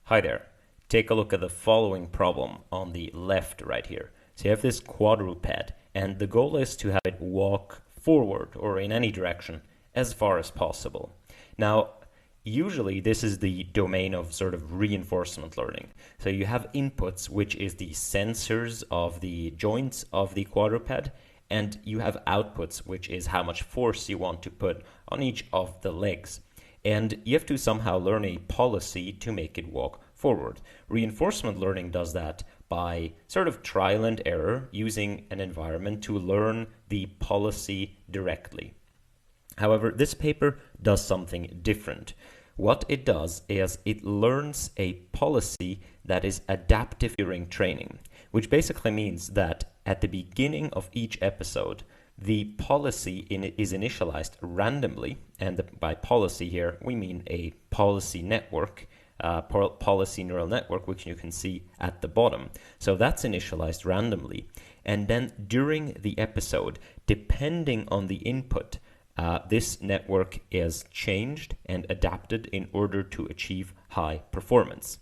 Hi there. Take a look at the following problem on the left right here. So you have this quadruped, and the goal is to have it walk forward or in any direction as far as possible. Now, usually this is the domain of sort of reinforcement learning. So you have inputs, which is the sensors of the joints of the quadruped, and you have outputs, which is how much force you want to put on each of the legs. And you have to somehow learn a policy to make it walk forward. Reinforcement learning does that by sort of trial and error, using an environment to learn the policy directly. However, this paper does something different. What it does is it learns a policy that is adaptive during training, which basically means that at the beginning of each episode, the policy is initialized randomly, and by policy here, we mean a policy network, policy neural network, which you can see at the bottom. So that's initialized randomly. And then during the episode, depending on the input, this network is changed and adapted in order to achieve high performance.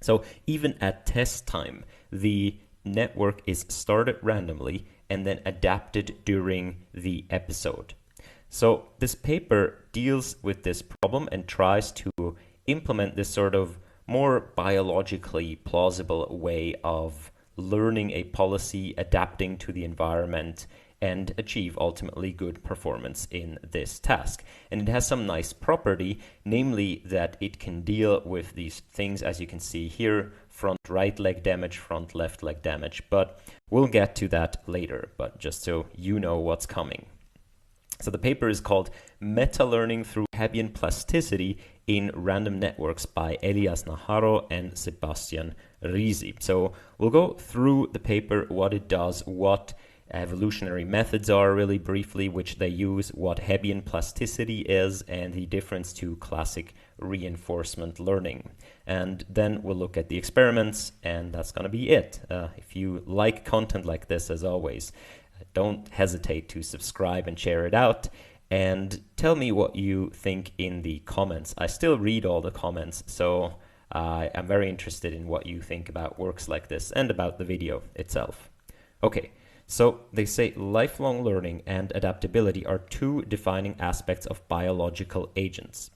So even at test time, the network is started randomly and then adapted during the episode. So this paper deals with this problem and tries to implement this sort of more biologically plausible way of learning a policy, adapting to the environment, and achieve ultimately good performance in this task. And it has some nice property, namely that it can deal with these things, as you can see here, front right leg damage, front left leg damage, but we'll get to that later, but just so you know what's coming. So the paper is called Meta Learning through Hebbian Plasticity in Random Networks by Elias Najarro and Sebastian Risi. So we'll go through the paper, what it does, what evolutionary methods are really briefly, which they use, what Hebbian plasticity is, and the difference to classic reinforcement learning. And then we'll look at the experiments, and that's going to be it. If you like content like this, as always, don't hesitate to subscribe and share it out, and tell me what you think in the comments. I still read all the comments, so I'm very interested in what you think about works like this and about the video itself. Okay. So they say lifelong learning and adaptability are two defining aspects of biological agents.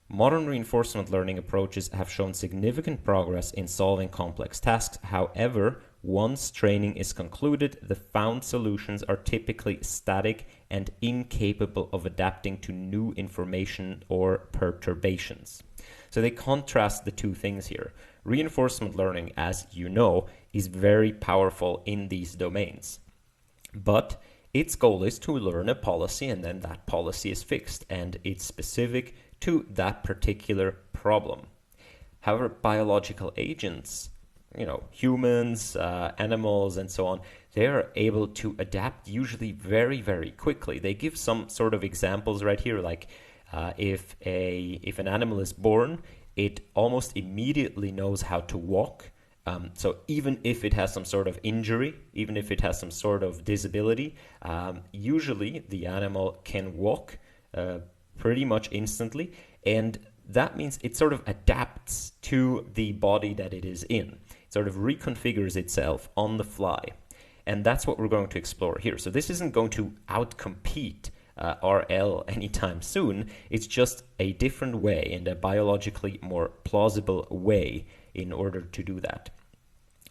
Modern reinforcement learning approaches have shown significant progress in solving complex tasks. However, once training is concluded, the found solutions are typically static and incapable of adapting to new information or perturbations. So they contrast the two things here. Reinforcement learning, as you know, is very powerful in these domains. But its goal is to learn a policy, and then that policy is fixed and it's specific to that particular problem. However, biological agents, humans, animals, and so on, they are able to adapt usually very, very quickly. They give some sort of examples right here, like if an animal is born, it almost immediately knows how to walk. So even if it has some sort of injury, even if it has some sort of disability, usually the animal can walk pretty much instantly. And that means it sort of adapts to the body that it is in. It sort of reconfigures itself on the fly. And that's what we're going to explore here. So this isn't going to outcompete RL anytime soon. It's just a different way and a biologically more plausible way in order to do that.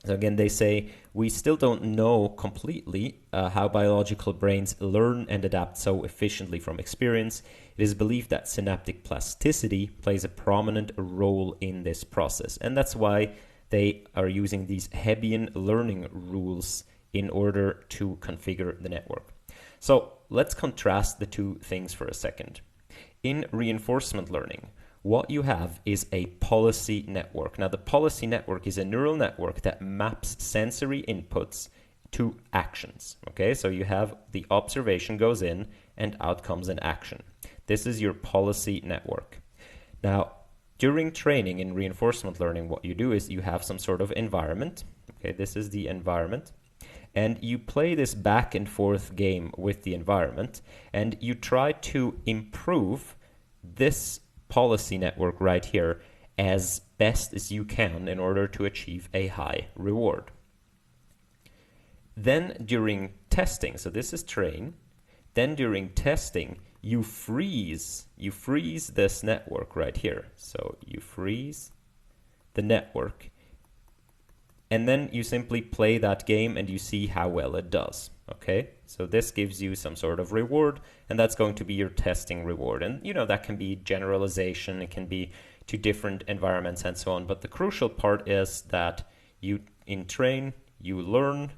So again, they say we still don't know completely how biological brains learn and adapt so efficiently from experience. It is believed that synaptic plasticity plays a prominent role in this process, and that's why they are using these Hebbian learning rules in order to configure the network. So let's contrast the two things for a second. In reinforcement learning, what you have is a policy network. Now, the policy network is a neural network that maps sensory inputs to actions. Okay, so you have the observation goes in and out comes an action. This is your policy network. Now, during training in reinforcement learning, what you do is you have some sort of environment. Okay, this is the environment. And you play this back and forth game with the environment, and you try to improve this policy network right here as best as you can in order to achieve a high reward. Then during testing, so this is train, then during testing, you freeze this network right here. So you freeze the network, and then you simply play that game and you see how well it does. Okay, so this gives you some sort of reward, and that's going to be your testing reward. And that can be generalization, it can be to different environments and so on. But the crucial part is that you in train, you learn,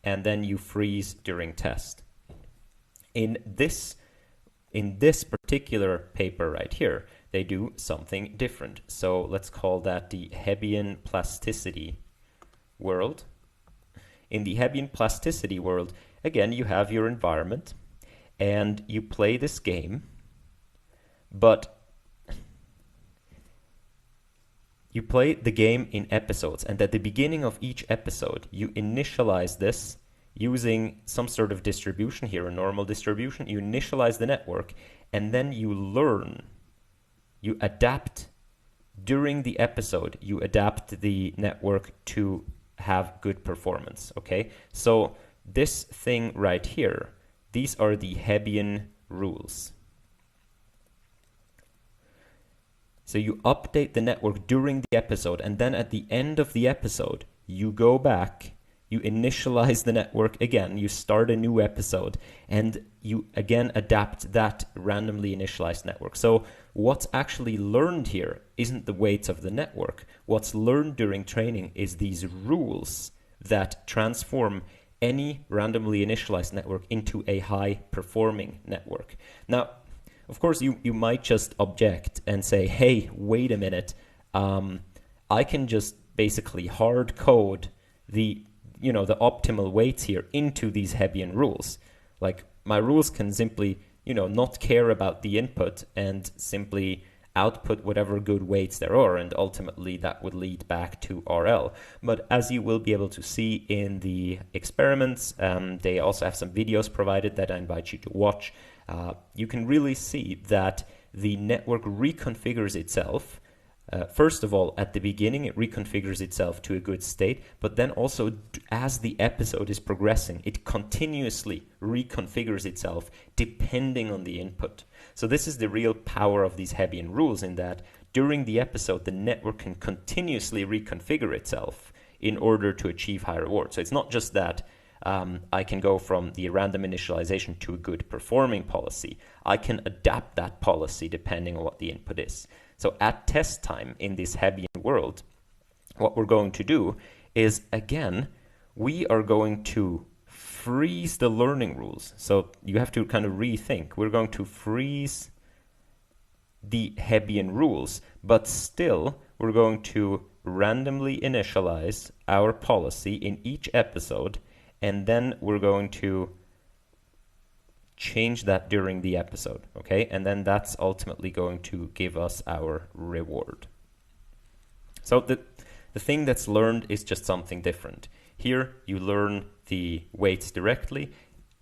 and then you freeze during test. In this particular paper right here, they do something different. So let's call that the Hebbian plasticity world. In the Hebbian plasticity world, again, you have your environment and you play this game, but you play the game in episodes, and at the beginning of each episode, you initialize this using some sort of distribution here, a normal distribution. You initialize the network, and then you learn. You adapt during the episode. You adapt the network to have good performance, okay? So this thing right here, these are the Hebbian rules. So you update the network during the episode, and then at the end of the episode, you go back, you initialize the network again, you start a new episode, and you again adapt that randomly initialized network. So what's actually learned here isn't the weights of the network. What's learned during training is these rules that transform any randomly initialized network into a high-performing network. Now, of course, you might just object and say, hey, wait a minute, I can just basically hard code the optimal weights here into these Hebbian rules. Like, my rules can simply, not care about the input and simply output whatever good weights there are, and ultimately that would lead back to RL. But as you will be able to see in the experiments, they also have some videos provided that I invite you to watch. You can really see that the network reconfigures itself. First of all, at the beginning, it reconfigures itself to a good state, but then also as the episode is progressing, it continuously reconfigures itself depending on the input. So this is the real power of these Hebbian rules, in that during the episode, the network can continuously reconfigure itself in order to achieve high reward. So it's not just that I can go from the random initialization to a good performing policy. I can adapt that policy depending on what the input is. So at test time in this Hebbian world, what we're going to do is, again, we are going to freeze the learning rules. So you have to kind of rethink. We're going to freeze the Hebbian rules, but still we're going to randomly initialize our policy in each episode, and then we're going to change that during the episode, okay? And then that's ultimately going to give us our reward. So the thing that's learned is just something different. Here you learn the weights directly.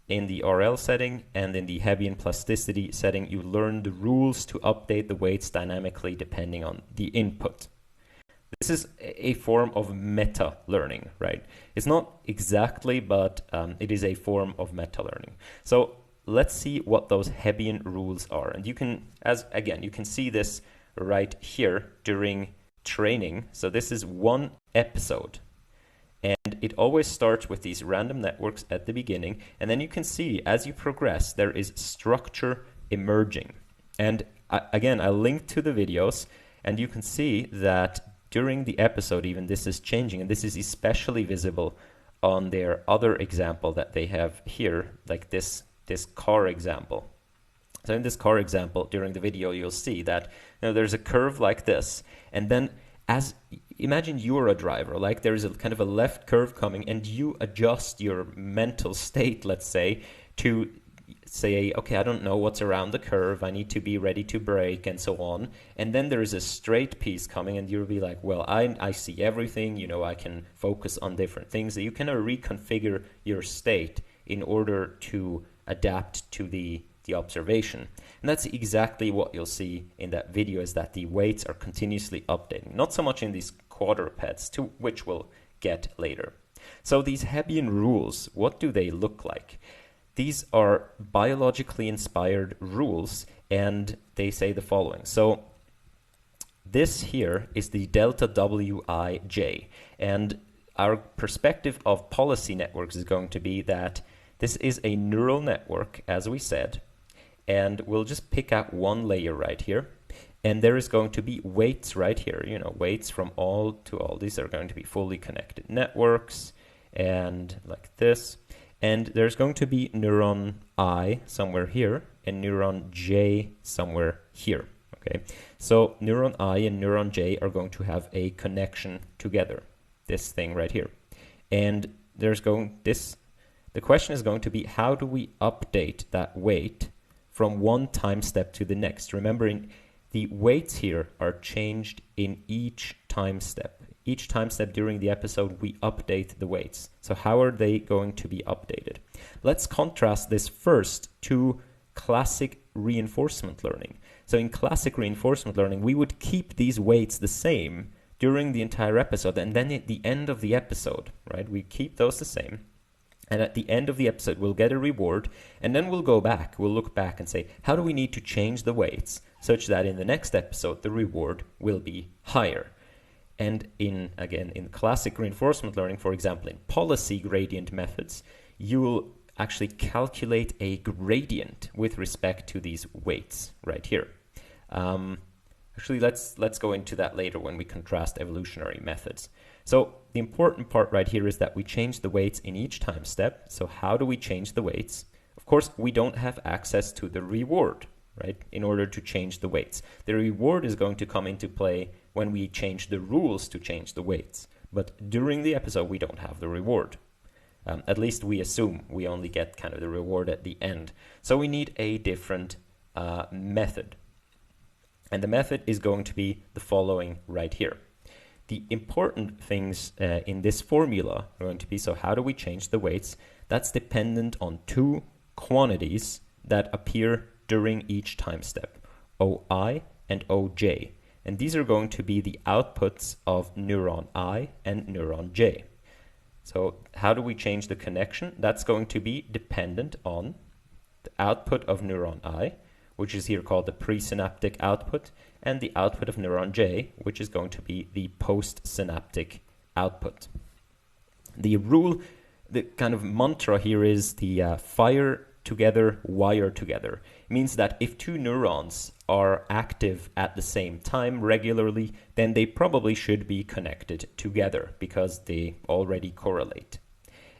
In the RL setting and in the Hebbian plasticity setting, you learn the rules to update the weights dynamically depending on the input. This is a form of meta learning, right? It's not exactly, but it is a form of meta learning. So let's see what those Hebbian rules are. And you can see this right here during training. So this is one episode. And it always starts with these random networks at the beginning. And then you can see as you progress, there is structure emerging. And again, I linked to the videos, and you can see that during the episode, even this is changing. And this is especially visible on their other example that they have here, like this car example. So in this car example, during the video, you'll see that there's a curve like this. And then imagine you're a driver, like there is a kind of a left curve coming, and you adjust your mental state, let's say, to say, okay, I don't know what's around the curve, I need to be ready to brake, and so on. And then there is a straight piece coming, and you'll be like, well, I see everything, I can focus on different things. So you can reconfigure your state in order to adapt to the the observation. And that's exactly what you'll see in that video, is that the weights are continuously updating. Not so much in these quadrupeds, to which we'll get later. So these Hebbian rules, what do they look like? These are biologically inspired rules, and they say the following. So this here is the delta Wij, and our perspective of policy networks is going to be that this is a neural network, as we said, and we'll just pick out one layer right here, and there is going to be weights right here, weights from all to all. These are going to be fully connected networks, and like this, and there's going to be neuron I somewhere here, and neuron J somewhere here. Okay, so neuron I and neuron J are going to have a connection together, this thing right here. And the question is going to be, how do we update that weight from one time step to the next? Remembering the weights here are changed in each time step. Each time step during the episode, we update the weights. So how are they going to be updated? Let's contrast this first to classic reinforcement learning. So in classic reinforcement learning, we would keep these weights the same during the entire episode, and then at the end of the episode, right, we keep those the same, and at the end of the episode, we'll get a reward, and then we'll look back and say, how do we need to change the weights such that in the next episode, the reward will be higher? And in classic reinforcement learning, for example, in policy gradient methods, you'll actually calculate a gradient with respect to these weights right here. Actually, let's go into that later when we contrast evolutionary methods. So the important part right here is that we change the weights in each time step. So how do we change the weights? Of course, we don't have access to the reward, right, in order to change the weights. The reward is going to come into play when we change the rules to change the weights. But during the episode, we don't have the reward. At least we assume we only get kind of the reward at the end. So we need a different method. And the method is going to be the following right here. The important things in this formula are going to be, so how do we change the weights? That's dependent on two quantities that appear during each time step, OI and OJ. And these are going to be the outputs of neuron I and neuron J. So how do we change the connection? That's going to be dependent on the output of neuron I, which is here called the presynaptic output, and the output of neuron J, which is going to be the postsynaptic output. The rule, the kind of mantra here is the fire together, wire together. It means that if two neurons are active at the same time regularly, then they probably should be connected together because they already correlate.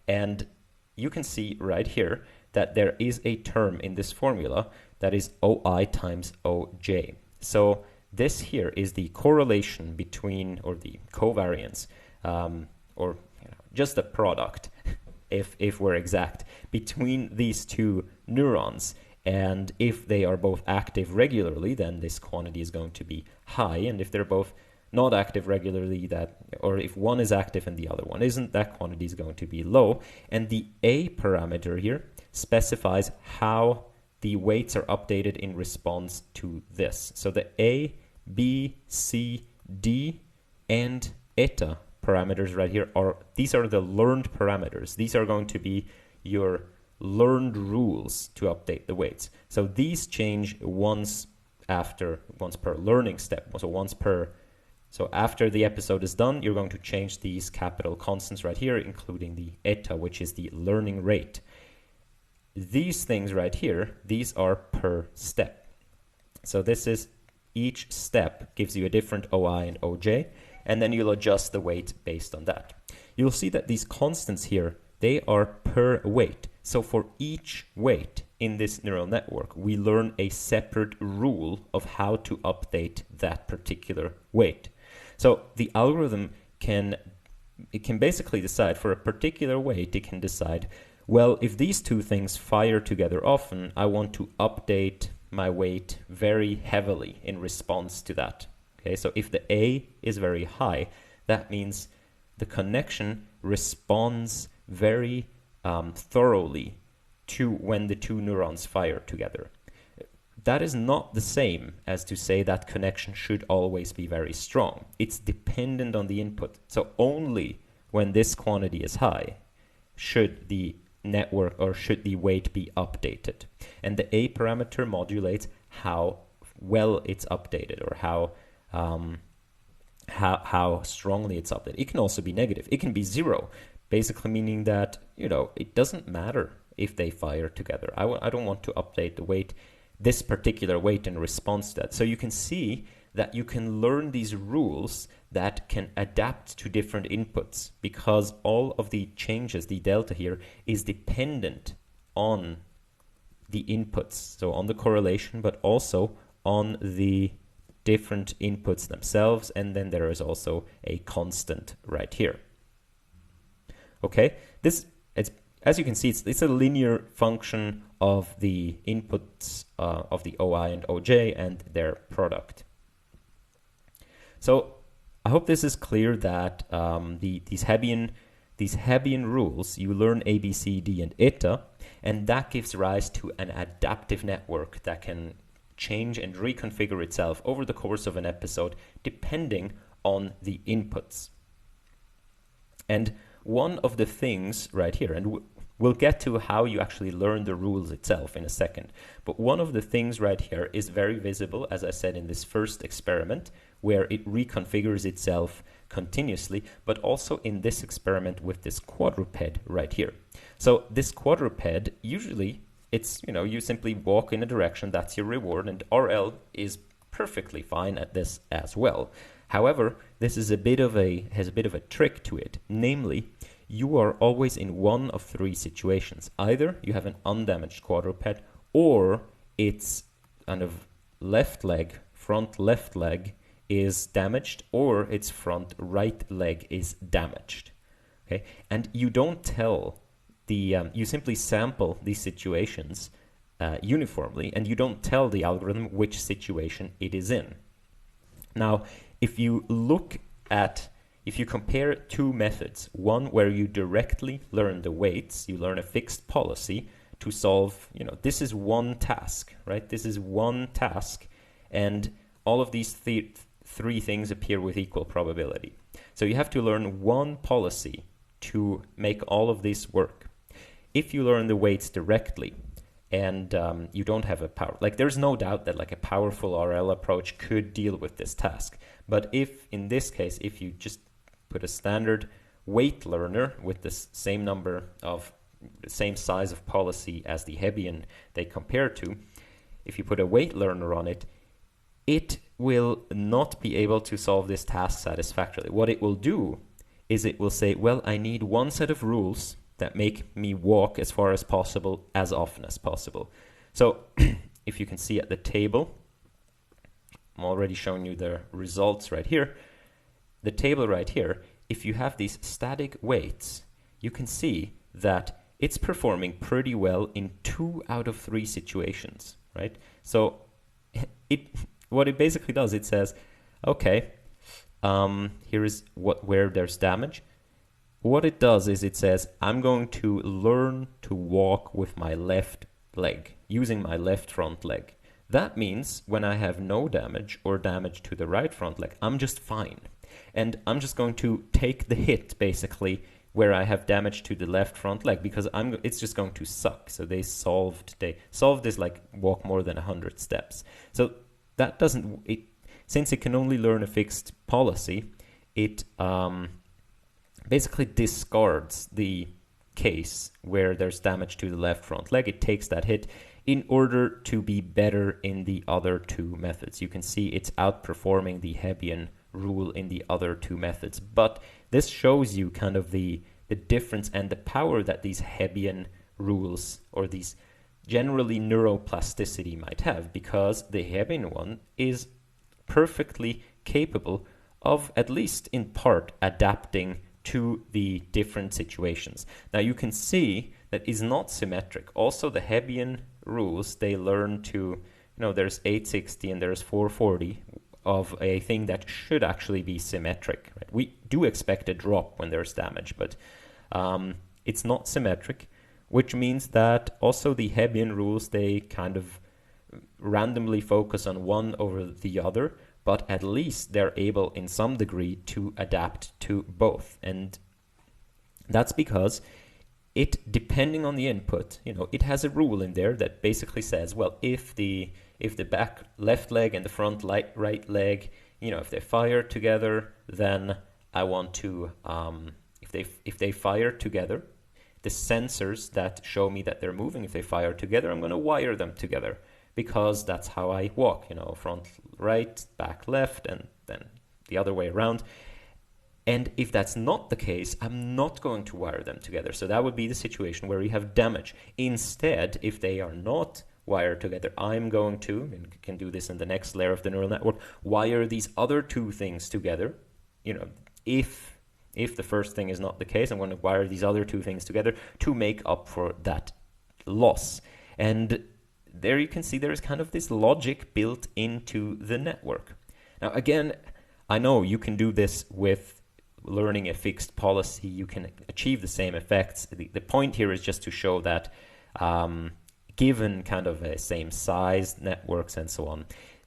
And you can see right here that there is a term in this formula that is OI times OJ. So this here is the correlation between, or the covariance, or just the product, if we're exact, between these two neurons. And if they are both active regularly, then this quantity is going to be high. And if they're both not active regularly, or if one is active and the other one isn't, that quantity is going to be low. And the A parameter here specifies how the weights are updated in response to this. So the A, B, C, D, and eta parameters right here these are the learned parameters. These are going to be your learned rules to update the weights. So these change once per learning step. So after the episode is done, you're going to change these capital constants right here, including the eta, which is the learning rate. These things right here, these are per step. So this is each step gives you a different OI and OJ, and then you'll adjust the weight based on that. You'll see that these constants here, they are per weight. So for each weight in this neural network, we learn a separate rule of how to update that particular weight. So the algorithm can basically decide for a particular weight, it can decide, well, if these two things fire together often, I want to update my weight very heavily in response to that. Okay, so if the A is very high, that means the connection responds very thoroughly to when the two neurons fire together. that is not the same as to say that connection should always be very strong. It's dependent on the input. So only when this quantity is high should the network or should the weight be updated. And the A parameter modulates how well it's updated, or how strongly it's updated. It can also be negative. It can be 0, basically meaning that, it doesn't matter if they fire together. I don't want to update the weight, this particular weight, in response to that. So you can see that you can learn these rules that can adapt to different inputs, because all of the changes, the delta here, is dependent on the inputs, so on the correlation, but also on the different inputs themselves, and then there is also a constant right here. Okay, as you can see, it's a linear function of the inputs of the OI and OJ and their product. So I hope this is clear that these Hebbian rules, you learn A, B, C, D, and eta, and that gives rise to an adaptive network that can change and reconfigure itself over the course of an episode depending on the inputs. And one of the things right here, and we'll get to how you actually learn the rules itself in a second, but one of the things right here is very visible, as I said, in this first experiment, where it reconfigures itself continuously, but also in this experiment with this quadruped right here. So this quadruped, usually it's, you simply walk in a direction, that's your reward, and RL is perfectly fine at this as well. However, this is has a bit of a trick to it. Namely, you are always in one of 3 situations. Either you have an undamaged quadruped, or it's kind of front left leg is damaged, or its front right leg is damaged. Okay, and you don't tell you simply sample these situations uniformly, and you don't tell the algorithm which situation it is in. Now, if you compare 2 methods, one where you directly learn the weights, you learn a fixed policy to solve, this is one task, right? This is one task, and all of these 3 things appear with equal probability. So you have to learn one policy to make all of this work. If you learn the weights directly, and you don't have a power, there's no doubt that a powerful RL approach could deal with this task. But if, in this case, if you just put a standard weight learner with the same size of policy as the Hebbian they compare to, if you put a weight learner on it, it will not be able to solve this task satisfactorily. What it will do is it will say, well, I need one set of rules that make me walk as far as possible, as often as possible. So if you can see at the table, I'm already showing you the results right here. The table right here, if you have these static weights, you can see that it's performing pretty well in 2 out of 3 situations, right? So what it basically does, it says, okay, here is where there's damage. What it does is it says, I'm going to learn to walk with my left leg, using my left front leg. That means when I have no damage or damage to the right front leg, I'm just fine. And I'm just going to take the hit, basically, where I have damage to the left front leg, because it's just going to suck. So they solved this walk more than 100 steps. So that since it can only learn a fixed policy, it basically discards the case where there's damage to the left front leg. It takes that hit in order to be better in the other 2 methods. You can see it's outperforming the Hebbian rule in the other 2 methods. But this shows you kind of the difference and the power that these Hebbian rules, or these generally neuroplasticity, might have, because the Hebbian one is perfectly capable of, at least in part, adapting to the different situations. Now you can see that is not symmetric. Also the Hebbian rules, they learn to, there's 860 and there's 440 of a thing that should actually be symmetric. Right? We do expect a drop when there's damage, but it's not symmetric, which means that also the Hebbian rules, they kind of randomly focus on one over the other, but at least they're able in some degree to adapt to both. And that's because it, depending on the input, it has a rule in there that basically says, well, if the back left leg and the front right leg, if they fire together, then I want to, if they fire together, the sensors that show me that they're moving, if they fire together, I'm going to wire them together, because that's how I walk, front right, back left, and then the other way around. And if that's not the case, I'm not going to wire them together. So that would be the situation where you have damage. Instead, if they are not wired together, I'm going to, and you can do this in the next layer of the neural network, wire these other two things together. If the first thing is not the case, I'm going to wire these other two things together to make up for that loss. And there you can see there is kind of this logic built into the network. Now, again, I know you can do this with learning a fixed policy. You can achieve the same effects. The point here is just to show that given kind of a same size networks and so on,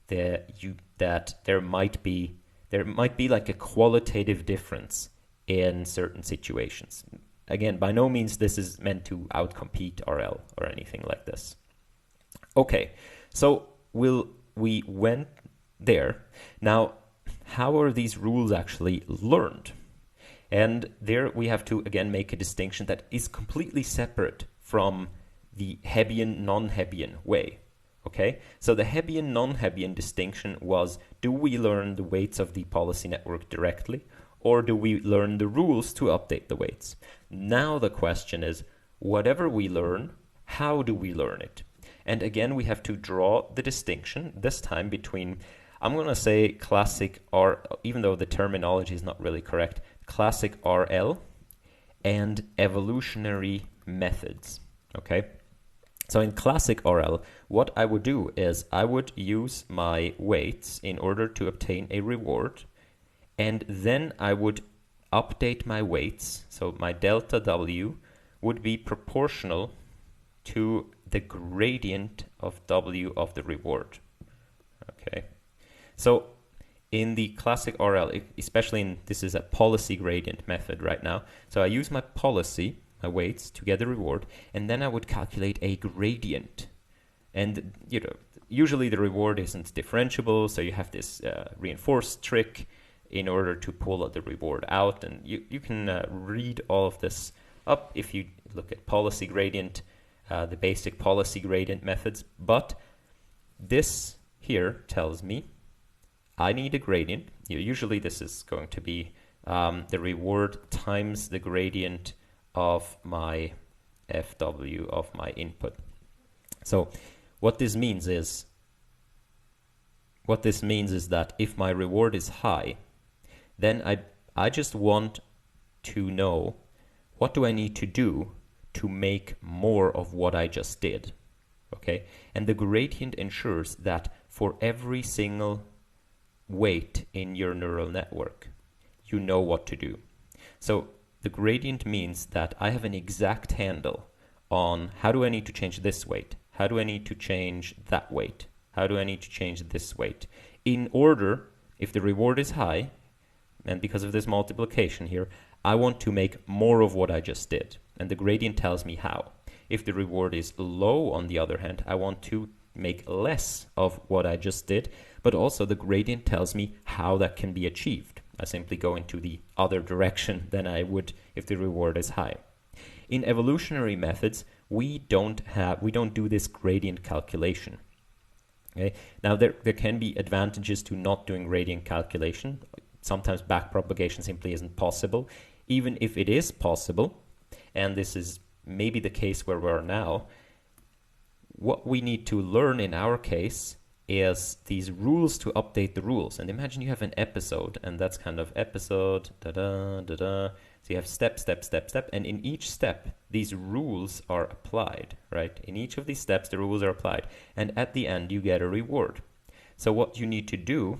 that there might be like a qualitative difference in certain situations. Again, by no means this is meant to outcompete RL or anything like this. Okay, so we went there. Now, how are these rules actually learned? And there we have to, again, make a distinction that is completely separate from the Hebbian, non-Hebbian way. Okay, so the Hebbian, non-Hebbian distinction was, do we learn the weights of the policy network directly, or do we learn the rules to update the weights? Now the question is, whatever we learn, how do we learn it? And again, we have to draw the distinction, this time between, I'm going to say classic R, even though the terminology is not really correct, classic RL and evolutionary methods. Okay, so in classic RL, what I would do is I would use my weights in order to obtain a reward, and then I would update my weights. So my delta W would be proportional to the gradient of W of the reward. Okay, so in the classic RL, especially this is a policy gradient method right now. So I use my policy, my weights, to get the reward, and then I would calculate a gradient. And usually the reward isn't differentiable, so you have this reinforced trick in order to pull the reward out. And you can read all of this up if you look at policy gradient, the basic policy gradient methods. But this here tells me I need a gradient. Usually this is going to be the reward times the gradient of my FW of my input. So what this means is that if my reward is high, then I just want to know, what do I need to do to make more of what I just did? Okay, and the gradient ensures that for every single weight in your neural network, you know what to do. So the gradient means that I have an exact handle on how do I need to change this weight, how do I need to change that weight, how do I need to change this weight, in order, if the reward is high, and because of this multiplication here, I want to make more of what I just did, and the gradient tells me how. If the reward is low, on the other hand, I want to make less of what I just did, but also the gradient tells me how that can be achieved. I simply go into the other direction than I would if the reward is high. In evolutionary methods, we don't do this gradient calculation. Okay? Now there can be advantages to not doing gradient calculation. Sometimes backpropagation simply isn't possible. Even if it is possible, and this is maybe the case where we are now, what we need to learn in our case is these rules to update the rules. And imagine you have an episode, and that's kind of episode, da-da. So you have step, step, step, step, and in each step, these rules are applied, right? In each of these steps, the rules are applied, and at the end, you get a reward. So what you need to do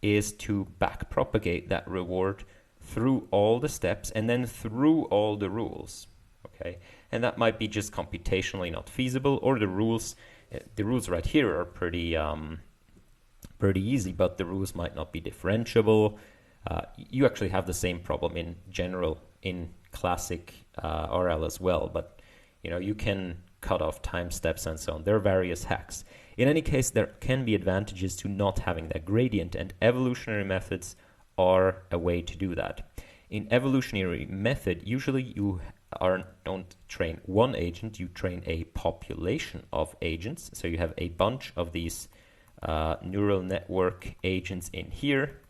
is to backpropagate that reward through all the steps and then through all the rules, okay? And that might be just computationally not feasible, or the rules The rules right here are pretty easy, but the rules might not be differentiable. You actually have the same problem in general in classic RL as well, but you can cut off time steps and so on. There are various hacks. In any case, there can be advantages to not having that gradient, and evolutionary methods are a way to do that. In evolutionary method, usually you don't train one agent, you train a population of agents. So you have a bunch of these neural network agents in here,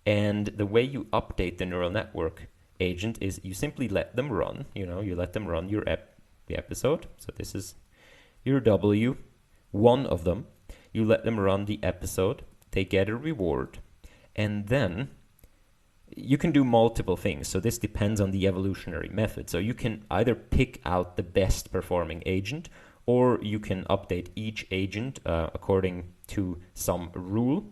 and the way you update the neural network agent is you simply let them run. You let them run the episode. So this is your W, one of them. You let them run the episode, they get a reward, and then you can do multiple things. So this depends on the evolutionary method. So you can either pick out the best performing agent, or you can update each agent according to some rule.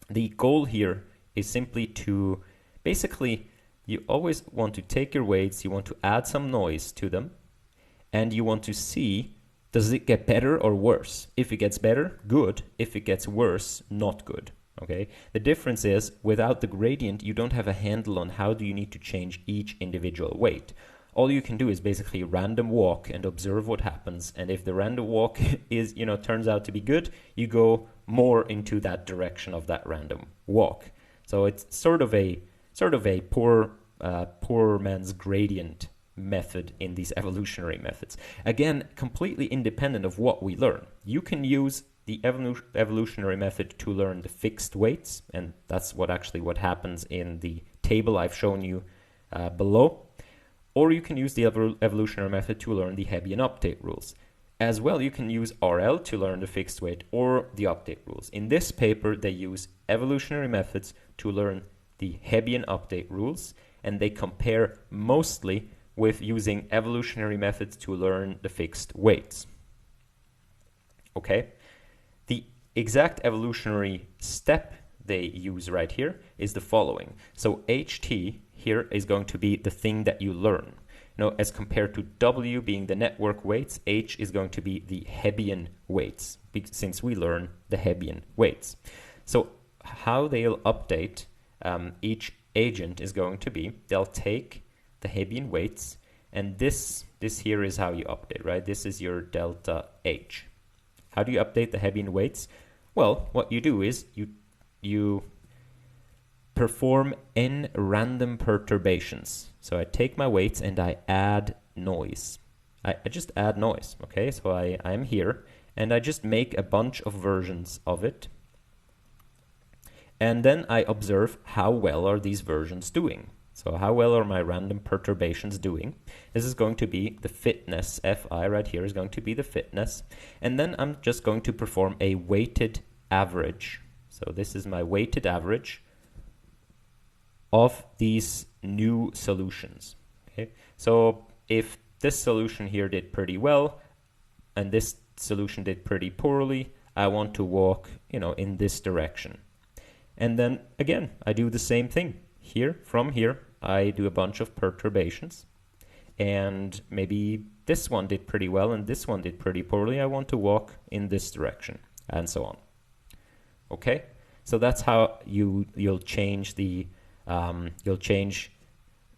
The goal here is simply to basically, you always want to take your weights, you want to add some noise to them, and you want to see, does it get better or worse? If it gets better, good. If it gets worse, not good. Okay. The difference is, without the gradient, you don't have a handle on how do you need to change each individual weight. All you can do is basically random walk and observe what happens. And if the random walk is, turns out to be good, you go more into that direction of that random walk. So it's sort of a poor man's gradient method in these evolutionary methods. Again, completely independent of what we learn. You can use the evolutionary method to learn the fixed weights, and that's what happens in the table I've shown you below. Or you can use the evolutionary method to learn the Hebbian update rules. As well, you can use RL to learn the fixed weight or the update rules. In this paper, they use evolutionary methods to learn the Hebbian update rules, and they compare mostly with using evolutionary methods to learn the fixed weights. Okay? The exact evolutionary step they use right here is the following. So HT here is going to be the thing that you learn. As compared to W being the network weights, H is going to be the Hebbian weights, since we learn the Hebbian weights. So how they'll update each agent is going to be, they'll take the Hebbian weights, and this here is how you update, right? This is your delta H. How do you update the Hebbian weights? Well, what you do is you perform n random perturbations. So I take my weights and I add noise. I just add noise, okay? So I'm here, and I just make a bunch of versions of it. And then I observe how well are these versions doing. So how well are my random perturbations doing? This is going to be the fitness. Fi right here is going to be the fitness. And then I'm just going to perform a weighted average. So this is my weighted average of these new solutions. Okay? So if this solution here did pretty well and this solution did pretty poorly, I want to walk, in this direction. And then again, I do the same thing. From here, I do a bunch of perturbations, and maybe this one did pretty well and this one did pretty poorly. I want to walk in this direction, and so on. Okay, so that's how you'll change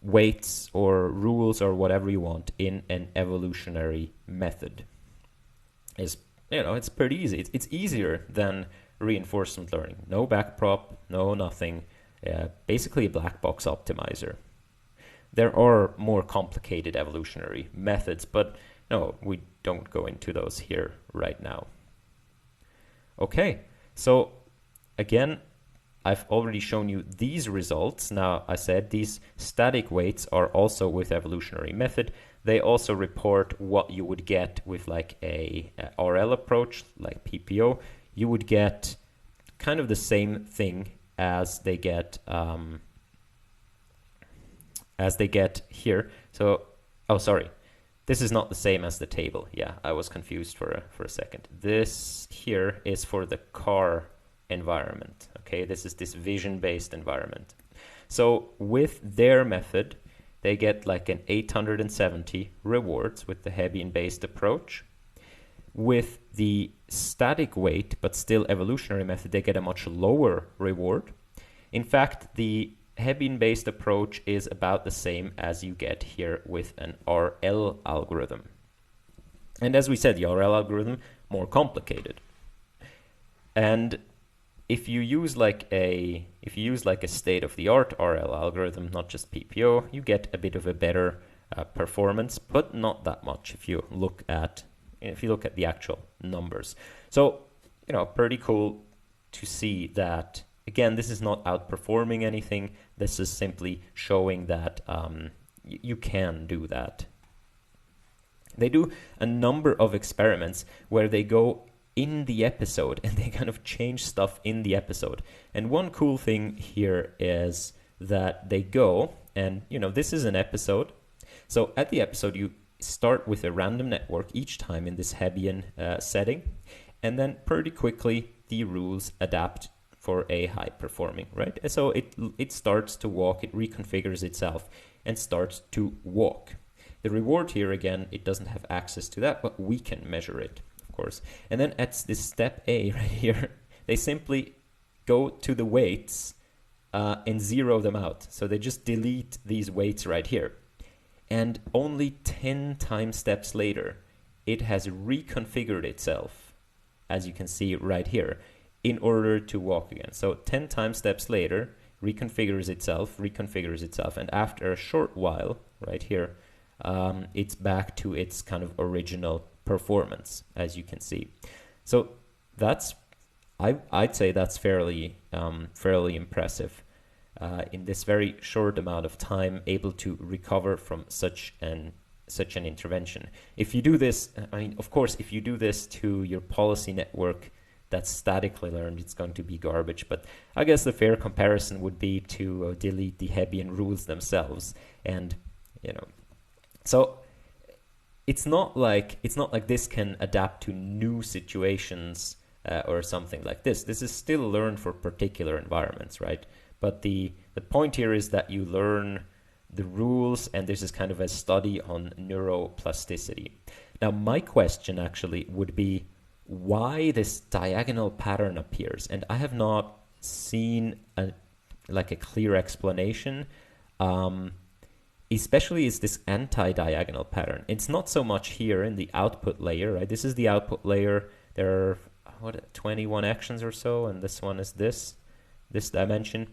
weights or rules or whatever you want in an evolutionary method. It's pretty easy. It's easier than reinforcement learning. No backprop, no nothing. Basically a black box optimizer. There are more complicated evolutionary methods, but no, we don't go into those here right now. Okay, so again, I've already shown you these results. Now, I said these static weights are also with evolutionary method. They also report what you would get with like a RL approach, like PPO. You would get kind of the same thing as they get here. So, this is not the same as the table. Yeah, I was confused for a second. This here is for the car environment. Okay, this is this vision-based environment. So with their method, they get like an 870 rewards with the Hebbian-based approach. With the static weight, but still evolutionary method, they get a much lower reward. In fact, the Hebbian-based approach is about the same as you get here with an RL algorithm. And as we said, the RL algorithm, more complicated. And if you use like a state-of-the-art RL algorithm, not just PPO, you get a bit of a better performance, but not that much if you look at the actual numbers. So, pretty cool to see that. Again, this is not outperforming anything. This is simply showing that you can do that. They do a number of experiments where they go in the episode and they kind of change stuff in the episode. And one cool thing here is that they go and, this is an episode. So at the episode, you start with a random network each time in this Hebbian setting. And then pretty quickly, the rules adapt for a high performing, right? So it starts to walk, it reconfigures itself and starts to walk. The reward here, again, it doesn't have access to that, but we can measure it, of course. And then at this step A right here, they simply go to the weights and zero them out. So they just delete these weights right here. And only 10 time steps later, it has reconfigured itself, as you can see right here, in order to walk again. So 10 time steps later, reconfigures itself, and after a short while, right here, it's back to its kind of original performance, as you can see. So that's, I'd say that's fairly impressive. In this very short amount of time, able to recover from such an intervention. If you do this, of course, if you do this to your policy network that's statically learned, it's going to be garbage. But I guess the fair comparison would be to delete the Hebbian rules themselves. And, so it's not like this can adapt to new situations or something like this. This is still learned for particular environments, right? But the point here is that you learn the rules, and this is kind of a study on neuroplasticity. Now, my question actually would be why this diagonal pattern appears, and I have not seen a clear explanation. Especially is this anti-diagonal pattern. It's not so much here in the output layer, right? This is the output layer. There are 21 actions or so, and this one is this dimension.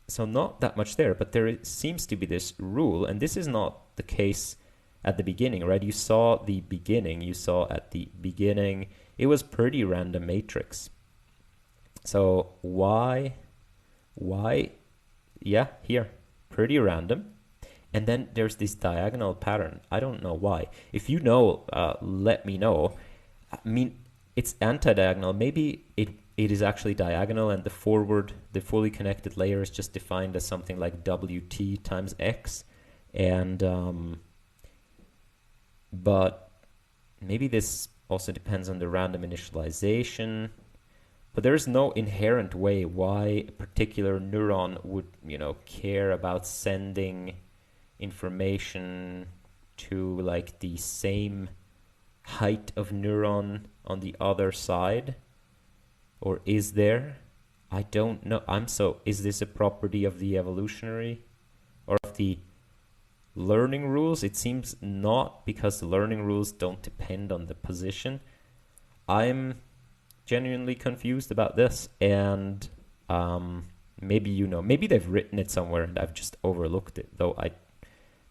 So not that much there, but there seems to be this rule, and this is not the case at the beginning, right? You saw at the beginning, it was pretty random matrix. So why? Yeah, here, pretty random. And then there's this diagonal pattern. I don't know why. If you know, let me know. I mean, it's anti-diagonal. Maybe it is actually diagonal, and the fully connected layer is just defined as something like WT times X. And but maybe this also depends on the random initialization. But there is no inherent way why a particular neuron would, care about sending information to like the same height of neuron on the other side. Or is there? I don't know. Is this a property of the evolutionary or of the learning rules? It seems not, because the learning rules don't depend on the position. I'm genuinely confused about this, and maybe they've written it somewhere and I've just overlooked it, though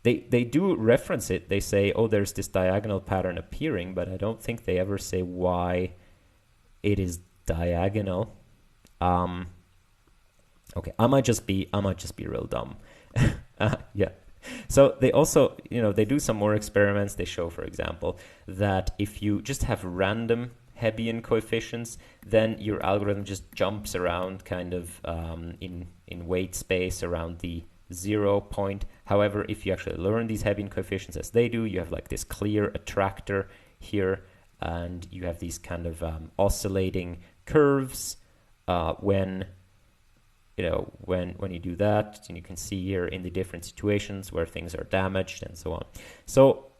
they do reference it. They say, oh, there's this diagonal pattern appearing, but I don't think they ever say why it is diagonal. Okay, I might just be real dumb. Yeah. So they also, they do some more experiments. They show, for example, that if you just have random Hebbian coefficients, then your algorithm just jumps around kind of in weight space around the 0 point. However, if you actually learn these Hebbian coefficients as they do, you have like this clear attractor here, and you have these kind of oscillating curves when you do that, and you can see here in the different situations where things are damaged and so on. So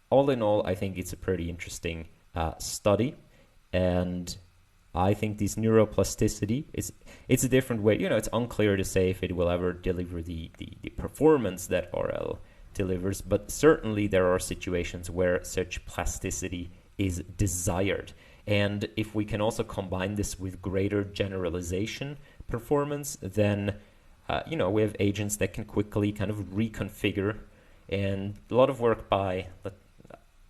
all in all, I think it's a pretty interesting study, and I think this neuroplasticity it's a different way. It's unclear to say if it will ever deliver the performance that RL delivers, but certainly there are situations where such plasticity is desired. And if we can also combine this with greater generalization performance, then we have agents that can quickly kind of reconfigure. And a lot of work by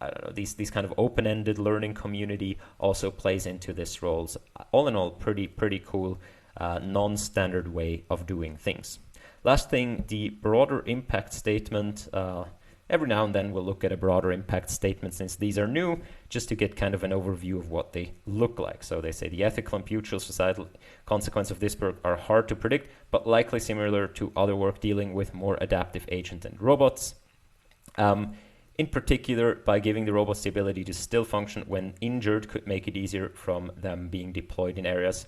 I don't know, these kind of open-ended learning community also plays into this roles. All in all, pretty cool non-standard way of doing things. Last thing, the broader impact statement. Every now and then we'll look at a broader impact statement since these are new, just to get kind of an overview of what they look like. So they say the ethical and future societal consequences of this work are hard to predict, but likely similar to other work dealing with more adaptive agents and robots. In particular, by giving the robots the ability to still function when injured could make it easier from them being deployed in areas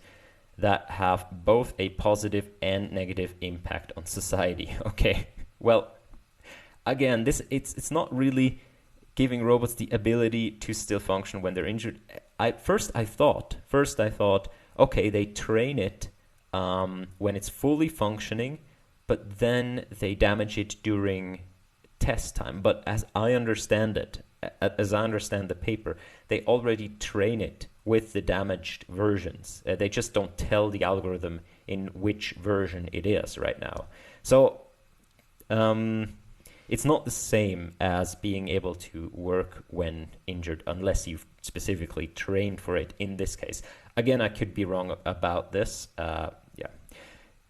that have both a positive and negative impact on society. Okay, well, again, it's not really giving robots the ability to still function when they're injured. First I thought, okay, they train it when it's fully functioning, but then they damage it during test time. But as I understand it, as I understand the paper, they already train it with the damaged versions. They just don't tell the algorithm in which version it is right now. So it's not the same as being able to work when injured unless you've specifically trained for it in this case. Again, I could be wrong about this.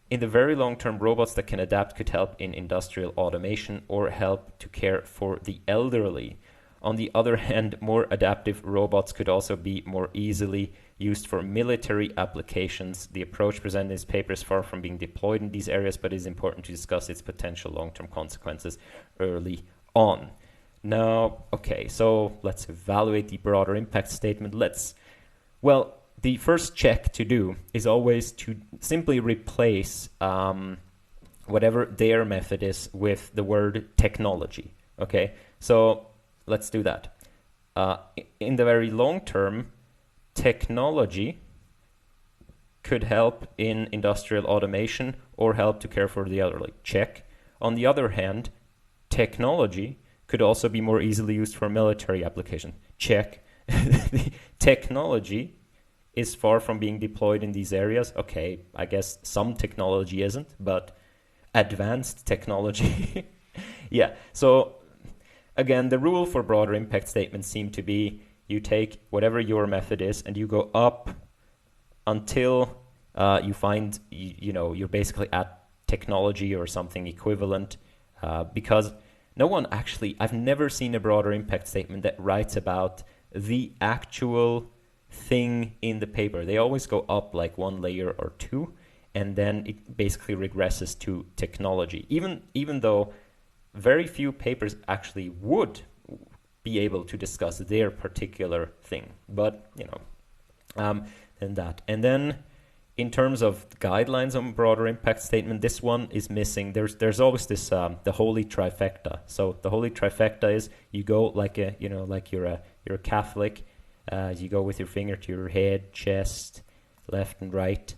In the very long term, robots that can adapt could help in industrial automation or help to care for the elderly. On the other hand, more adaptive robots could also be more easily used for military applications. The approach presented in this paper is far from being deployed in these areas, but it is important to discuss its potential long-term consequences early on. Now, okay, so let's evaluate the broader impact statement. The first check to do is always to simply replace whatever their method is with the word technology. Okay, so let's do that. In the very long term, technology could help in industrial automation or help to care for the elderly. Check. On the other hand, technology could also be more easily used for military application. Check. The technology is far from being deployed in these areas. Okay, I guess some technology isn't, but advanced technology. Yeah, so again, the rule for broader impact statements seem to be you take whatever your method is and you go up until you find, you're basically at technology or something equivalent, because no one actually, I've never seen a broader impact statement that writes about the actual thing in the paper. They always go up like one layer or two, and then it basically regresses to technology, even though very few papers actually would be able to discuss their particular thing. But and then in terms of guidelines on broader impact statement, this one is missing. There's always this the holy trifecta. So the holy trifecta is you go like you're a Catholic. You go with your finger to your head, chest, left and right,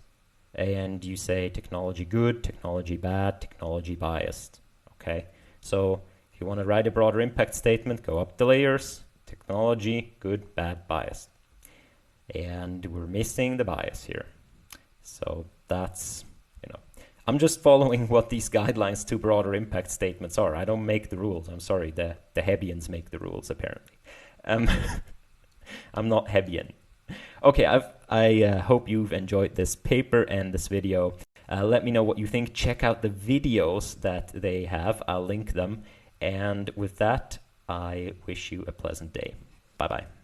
and you say technology good, technology bad, technology biased. Okay, so if you want to write a broader impact statement, go up the layers, technology, good, bad, biased. And we're missing the bias here. So that's, I'm just following what these guidelines to broader impact statements are. I don't make the rules. I'm sorry, the Hebbians make the rules, apparently. I'm not Hebbian. Okay, I hope you've enjoyed this paper and this video. Let me know what you think. Check out the videos that they have. I'll link them. And with that, I wish you a pleasant day. Bye-bye.